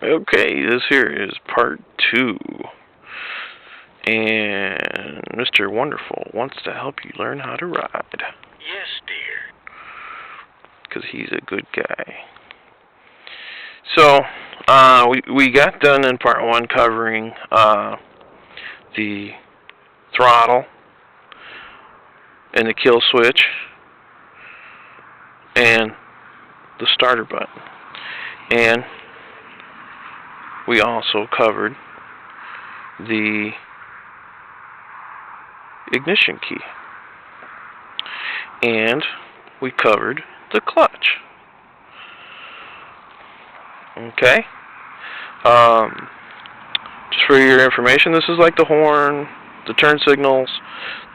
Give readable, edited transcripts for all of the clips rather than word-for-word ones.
Okay, this here is part 2. And Mr. Wonderful wants to help you learn how to ride. Yes, dear. Because he's a good guy. So, we got done in part 1 covering the throttle and the kill switch and the starter button. And we also covered the ignition key. And we covered the clutch. Okay? Just for your information, this is like the horn, the turn signals,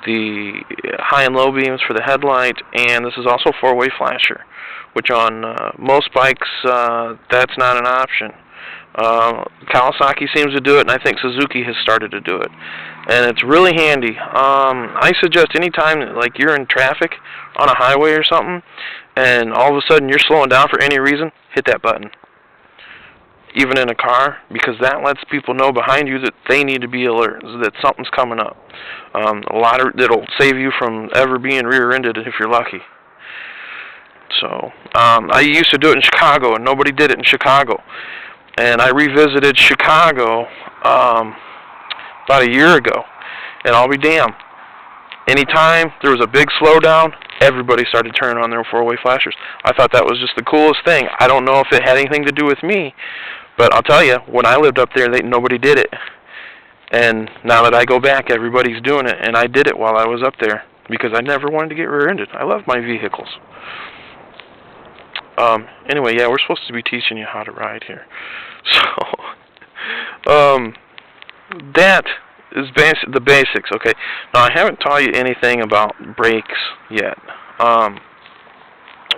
the high and low beams for the headlight, and this is also a 4-way flasher, which on most bikes, that's not an option. Kawasaki seems to do it, and I think Suzuki has started to do it. And it's really handy. I suggest anytime like you're in traffic on a highway or something, and all of a sudden you're slowing down for any reason, hit that button. Even in a car, because that lets people know behind you that they need to be alert, that something's coming up. It'll save you from ever being rear-ended if you're lucky. So, I used to do it in Chicago, and nobody did it in Chicago. And I revisited Chicago about a year ago, and I'll be damned. Anytime there was a big slowdown, everybody started turning on their 4-way flashers. I thought that was just the coolest thing. I don't know if it had anything to do with me, but I'll tell you, when I lived up there, nobody did it. And now that I go back, everybody's doing it, and I did it while I was up there because I never wanted to get rear-ended. I love my vehicles. Anyway, yeah, we're supposed to be teaching you how to ride here. So, that is the basics, okay? Now, I haven't taught you anything about brakes yet.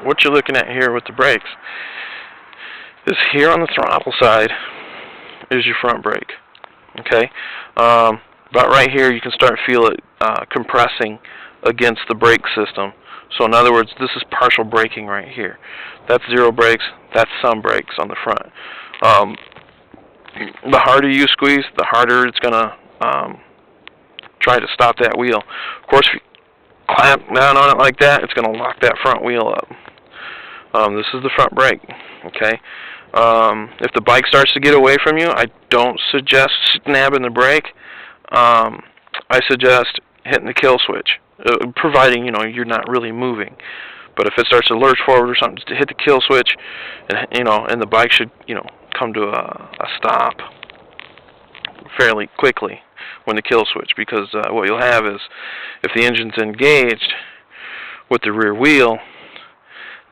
What you're looking at here with the brakes is here on the throttle side is your front brake, okay? About right here, you can start feel it compressing against the brake system. So in other words, this is partial braking right here. That's zero brakes. That's some brakes on the front. The harder you squeeze, the harder it's going to try to stop that wheel. Of course, if you clamp down on it like that, it's going to lock that front wheel up. This is the front brake. Okay. If the bike starts to get away from you, I don't suggest snapping the brake. I suggest hitting the kill switch, providing you're not really moving. But if it starts to lurch forward or something, just to hit the kill switch, and and the bike should come to a stop fairly quickly when the kill switch, because what you'll have is if the engine's engaged with the rear wheel,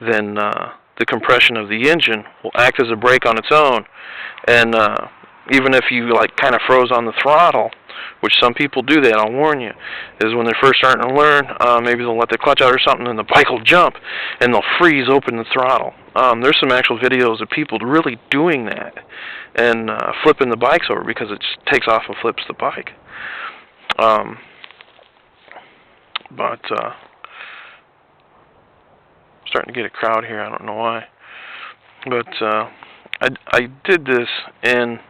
then the compression of the engine will act as a brake on its own, and even if you kind of froze on the throttle, which some people do that, I'll warn you, is when they're first starting to learn, maybe they'll let the clutch out or something, and the bike will jump, and they'll freeze open the throttle. There's some actual videos of people really doing that, and flipping the bikes over, because it just takes off and flips the bike. But starting to get a crowd here, I don't know why. But I did this in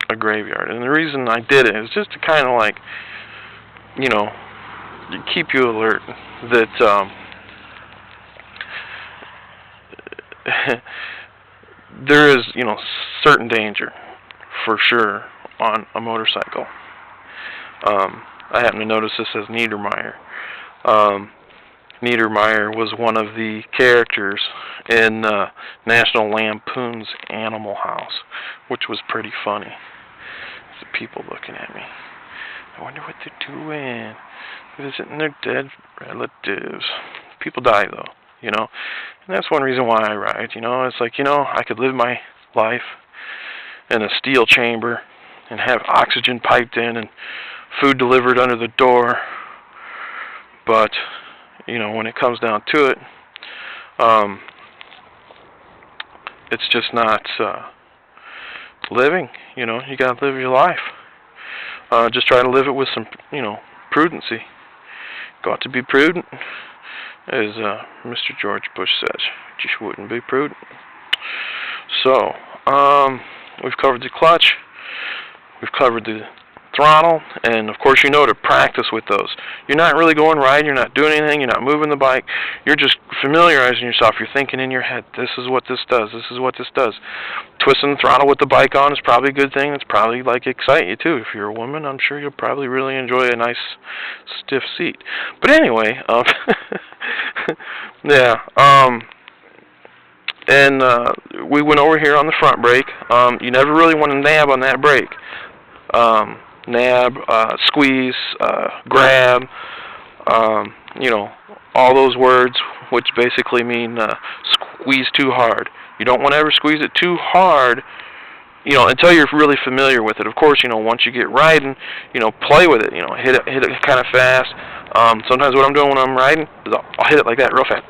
a graveyard, and the reason I did it is just to kind of keep you alert that there is certain danger for sure on a motorcycle. I happen to notice this as Niedermeyer. Niedermeyer was one of the characters in National Lampoon's Animal House, which was pretty funny. The people looking at me. I wonder what they're doing. Visiting their dead relatives. People die, though, and that's one reason why I ride. It's like, I could live my life in a steel chamber and have oxygen piped in and food delivered under the door, but when it comes down to it, it's just not living. You gotta live your life. Just try to live it with some, prudency. Got to be prudent, as Mr. George Bush says. Just wouldn't be prudent. So, we've covered the clutch, we've covered the throttle, and of course you know to practice with those. You're not really going riding, you're not doing anything, you're not moving the bike, you're just familiarizing yourself. You're thinking in your head, this is what this does, this is what this does. Twisting the throttle with the bike on is probably a good thing. It's probably like excite you too. If you're a woman, I'm sure you'll probably really enjoy a nice stiff seat. But anyway, yeah, and we went over here on the front brake. You never really want to nab on that brake. Nab, squeeze, grab, you know, all those words which basically mean squeeze too hard. You don't want to ever squeeze it too hard, you know, until you're really familiar with it. Of course, you know, once you get riding, you know, play with it, you know, hit it kind of fast. Sometimes what I'm doing when I'm riding is I'll hit it like that real fast,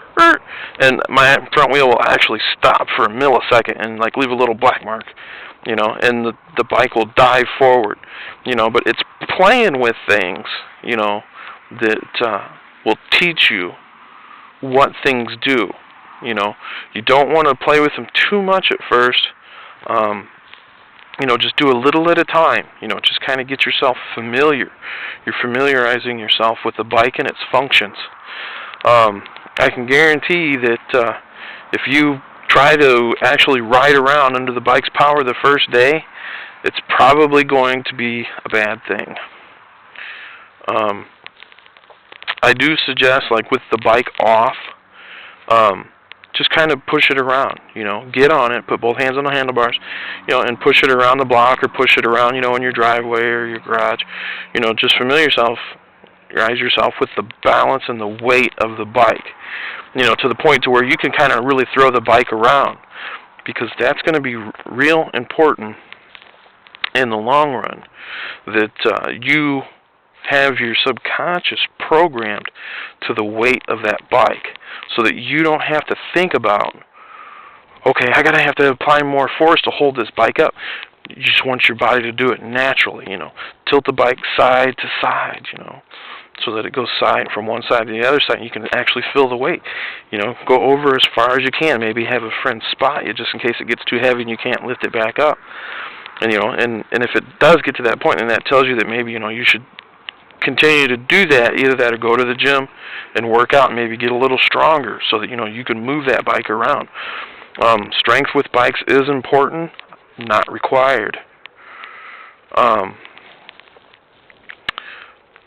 and my front wheel will actually stop for a millisecond and like leave a little black mark, you know, and the bike will dive forward, you know. But it's playing with things, you know, that will teach you what things do. You know, you don't want to play with them too much at first. You know, just do a little at a time. You know, just kind of get yourself familiar. You're familiarizing yourself with the bike and its functions. I can guarantee that if you try to actually ride around under the bike's power the first day, it's probably going to be a bad thing. I do suggest, like with the bike off, just kind of push it around, you know, get on it, put both hands on the handlebars, you know, and push it around the block or push it around, you know, in your driveway or your garage, you know, just familiarize yourself with the balance and the weight of the bike, you know, to the point to where you can kind of really throw the bike around, because that's going to be real important in the long run, that you have your subconscious programmed to the weight of that bike, so that you don't have to think about, okay, I gotta have to apply more force to hold this bike up. You just want your body to do it naturally, you know. Tilt the bike side to side, you know, so that it goes side from one side to the other side, and you can actually feel the weight. You know, go over as far as you can. Maybe have a friend spot you just in case it gets too heavy and you can't lift it back up. And you know, and if it does get to that point, then that tells you that maybe, you know, you should continue to do that, either that or go to the gym and work out and maybe get a little stronger so that, you know, you can move that bike around. Strength with bikes is important, not required.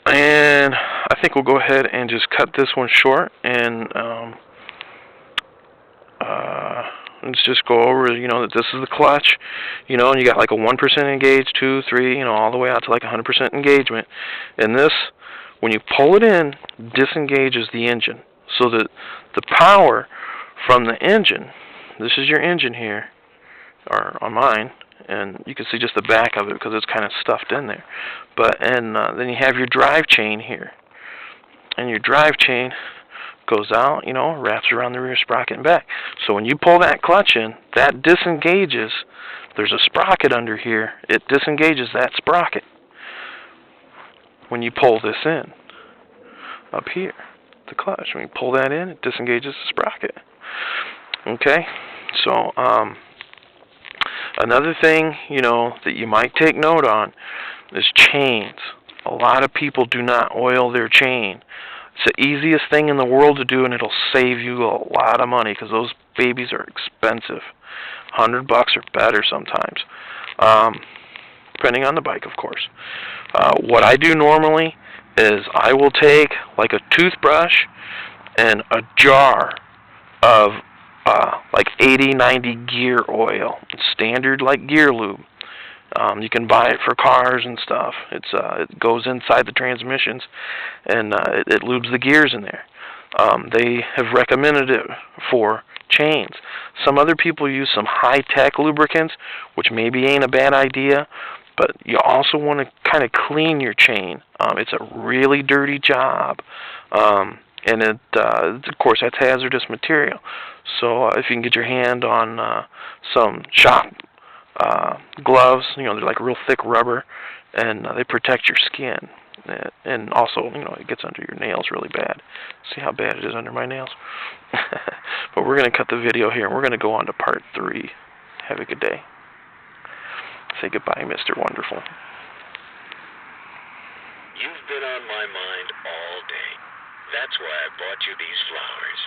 And I think we'll go ahead and just cut this one short, and let's just go over, you know, that this is the clutch, you know, and you got like a 1% engaged, 2, 3, you know, all the way out to like 100% engagement. And this, when you pull it in, disengages the engine, so that the power from the engine, this is your engine here, or on mine, and you can see just the back of it because it's kind of stuffed in there. But then you have your drive chain here, and your drive chain goes out, you know, wraps around the rear sprocket and back. So when you pull that clutch in, that disengages. There's a sprocket under here. It disengages that sprocket when you pull this in. Up here, the clutch. When you pull that in, it disengages the sprocket. Okay? So, another thing, you know, that you might take note on is chains. A lot of people do not oil their chain. It's the easiest thing in the world to do, and it'll save you a lot of money, because those babies are expensive. $100 or better sometimes, depending on the bike, of course. What I do normally is I will take like a toothbrush and a jar of like 80-90 gear oil, standard like gear lube. You can buy it for cars and stuff. It goes inside the transmissions, and it lubes the gears in there. They have recommended it for chains. Some other people use some high-tech lubricants, which maybe ain't a bad idea, but you also want to kind of clean your chain. It's a really dirty job, and of course, that's hazardous material. So if you can get your hand on some shop gloves, you know, they're like real thick rubber, and they protect your skin. And also, you know, it gets under your nails really bad. See how bad it is under my nails? But we're going to cut the video here, and we're going to go on to part 3. Have a good day. Say goodbye, Mr. Wonderful. You've been on my mind all day. That's why I bought you these flowers.